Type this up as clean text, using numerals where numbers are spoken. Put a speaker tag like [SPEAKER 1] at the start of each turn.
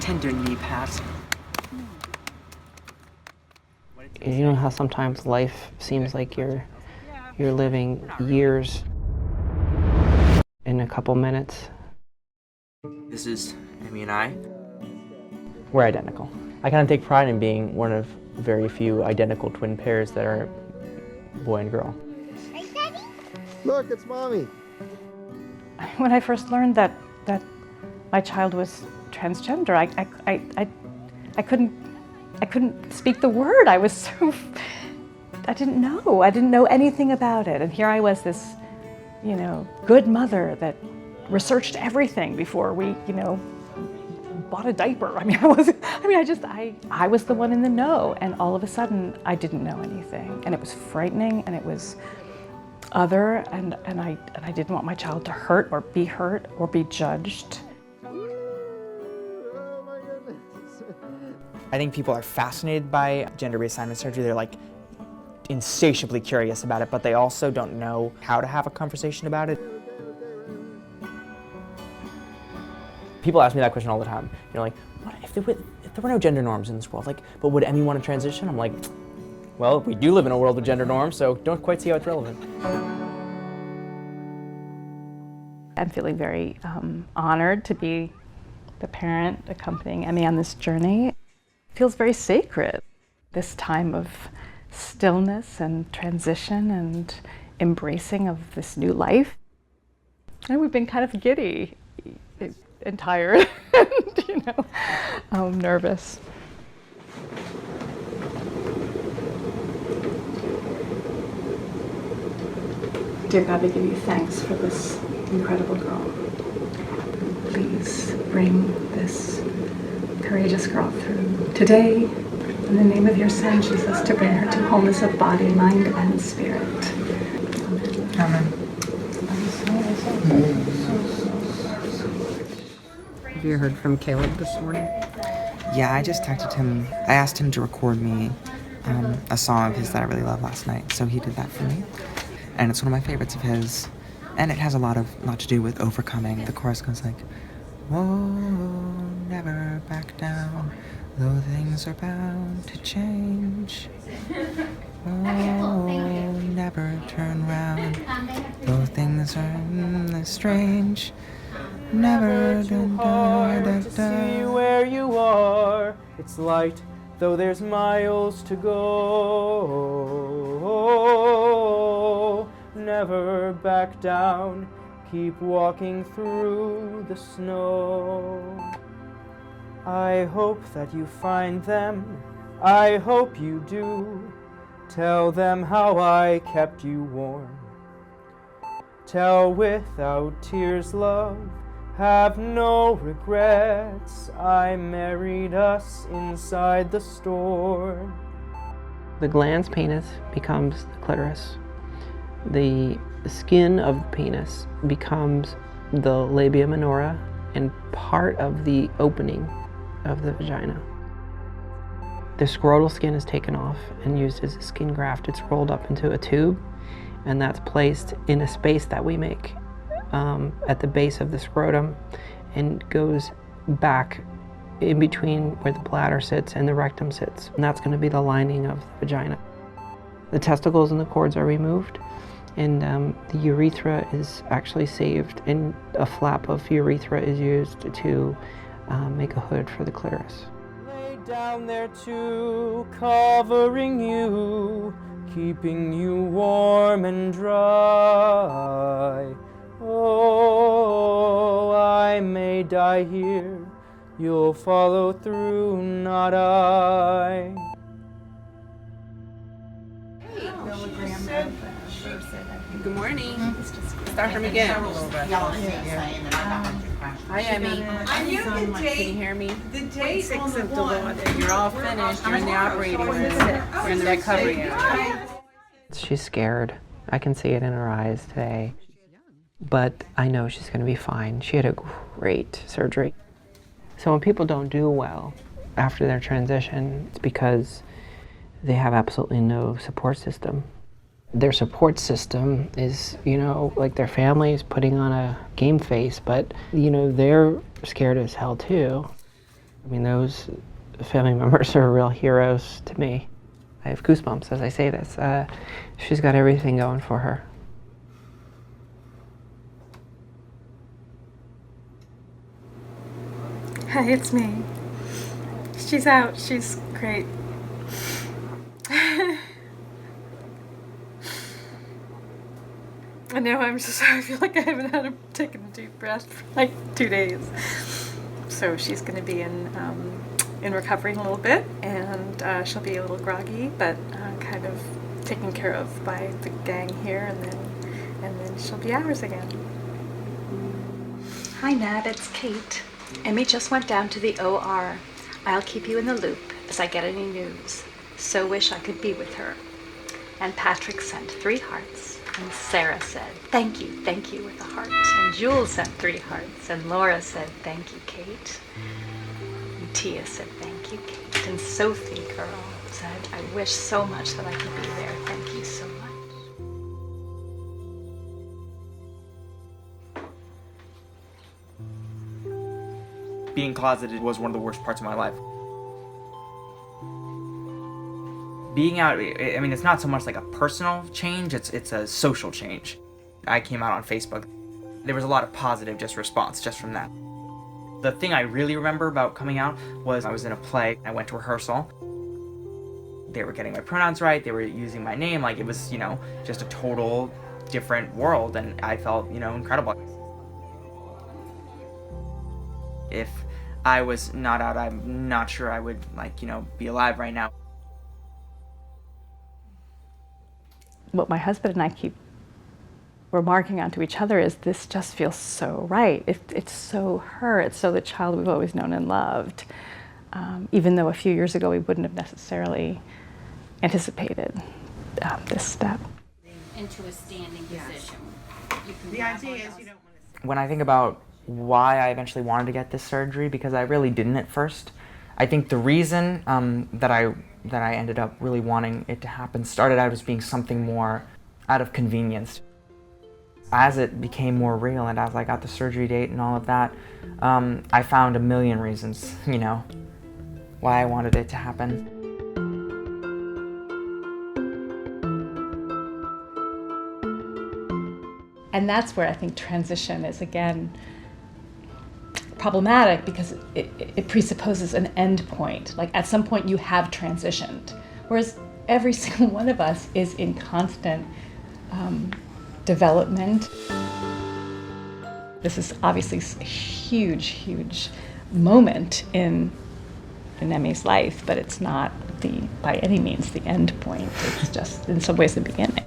[SPEAKER 1] tender knee pads.
[SPEAKER 2] You know how sometimes life seems like you're living years in a couple minutes?
[SPEAKER 1] This is Emmie and I.
[SPEAKER 3] We're identical. I kind of take pride in being one of very few identical twin pairs that are boy and girl.
[SPEAKER 4] Hey, Daddy? Look, it's Mommy.
[SPEAKER 5] When I first learned that my child was transgender, I couldn't speak the word. I was so, I didn't know anything about it. And here I was, this, good mother that researched everything before we, bought a diaper. I was the one in the know, and all of a sudden I didn't know anything, and it was frightening, and it was other, and I didn't want my child to hurt or be judged.
[SPEAKER 6] I think people are fascinated by gender reassignment surgery. They're like insatiably curious about it, but they also don't know how to have a conversation about it.
[SPEAKER 3] People ask me that question all the time. What if there were no gender norms in this world? But would Emmie want to transition? I'm like, well, we do live in a world with gender norms, so don't quite see how it's relevant.
[SPEAKER 5] I'm feeling very honored to be the parent accompanying Emmie on this journey. It feels very sacred, this time of stillness and transition and embracing of this new life. And we've been kind of giddy and tired and, nervous. Dear God, we give you thanks for this incredible girl. Please bring this courageous girl through today, in the name of your Son, Jesus, to bring her to wholeness of body, mind, and spirit. Amen.
[SPEAKER 6] Amen.
[SPEAKER 2] Have you heard from Caleb this morning?
[SPEAKER 7] Yeah, I just texted him. I asked him to record me a song of his that I really loved last night, so he did that for me. And it's one of my favorites of his. And it has a lot to do with overcoming. The chorus goes like, whoa, never back down, though things are bound to change. Oh, never turn round, though things are strange. Never
[SPEAKER 3] too hard to see where you are. It's light, though there's miles to go. Never back down, keep walking through the snow. I hope that you find them, I hope you do. Tell them how I kept you warm. Tell without tears, love, have no regrets. I married us inside the storm.
[SPEAKER 2] The glans penis becomes the clitoris. The skin of the penis becomes the labia minora and part of the opening of the vagina. The scrotal skin is taken off and used as a skin graft. It's rolled up into a tube, and that's placed in a space that we make at the base of the scrotum and goes back in between where the bladder sits and the rectum sits. And that's going to be the lining of the vagina. The testicles and the cords are removed, and the urethra is actually saved, and a flap of urethra is used to make a hood for the clitoris.
[SPEAKER 3] Lay down there too, covering you, keeping you warm and dry. Oh, I may die here, you'll follow through, not I.
[SPEAKER 8] Good morning. Start from again. Hi, Emmie. Can you hear me? The date on the one. You're all finished. You're in the operating room. You're in the recovery area.
[SPEAKER 2] She's scared. I can see it in her eyes today. But I know she's going to be fine. She had a great surgery. So when people don't do well after their transition, it's because they have absolutely no support system. Their support system is, like their family is putting on a game face, but, they're scared as hell too. I mean, those family members are real heroes to me. I have goosebumps as I say this. She's got everything going for her.
[SPEAKER 9] Hi, it's me. She's out. She's great. I know, I feel like I haven't taken a deep breath for like 2 days. So she's going to be in recovery in a little bit, and she'll be a little groggy, but kind of taken care of by the gang here, and then she'll be ours again.
[SPEAKER 10] Hi Nat, it's Kate. Emmie just went down to the OR. I'll keep you in the loop as I get any news. So wish I could be with her. And Patrick sent 3 hearts, and Sarah said, thank you with a heart. And Jules sent 3 hearts, and Laura said, thank you, Kate. And Tia said, thank you, Kate. And Sophie, girl, said, I wish so much that I could be there. Thank you so much.
[SPEAKER 7] Being closeted was one of the worst parts of my life. Being out, I mean, it's not so much like a personal change, it's a social change. I came out on Facebook. There was a lot of positive response just from that. The thing I really remember about coming out was I was in a play. I went to rehearsal. They were getting my pronouns right, they were using my name, like it was, just a total different world, and I felt, incredible. If I was not out, I'm not sure I would, be alive right now.
[SPEAKER 5] What my husband and I keep remarking onto each other is this just feels so right. It's so her. It's so the child we've always known and loved. Even though a few years ago we wouldn't have necessarily anticipated this step.
[SPEAKER 8] Into a standing position.
[SPEAKER 6] The idea is you don't want to.
[SPEAKER 3] When I think about why I eventually wanted to get this surgery, because I really didn't at first, I think the reason that I ended up really wanting it to happen started out as being something more out of convenience. As it became more real and as I got the surgery date and all of that, I found a million reasons, why I wanted it to happen.
[SPEAKER 5] And that's where I think transition is, again, problematic because it presupposes an end point. Like at some point you have transitioned, whereas every single one of us is in constant development. This is obviously a huge moment in Emmie's life, but it's not by any means the end point. It's just in some ways the beginning.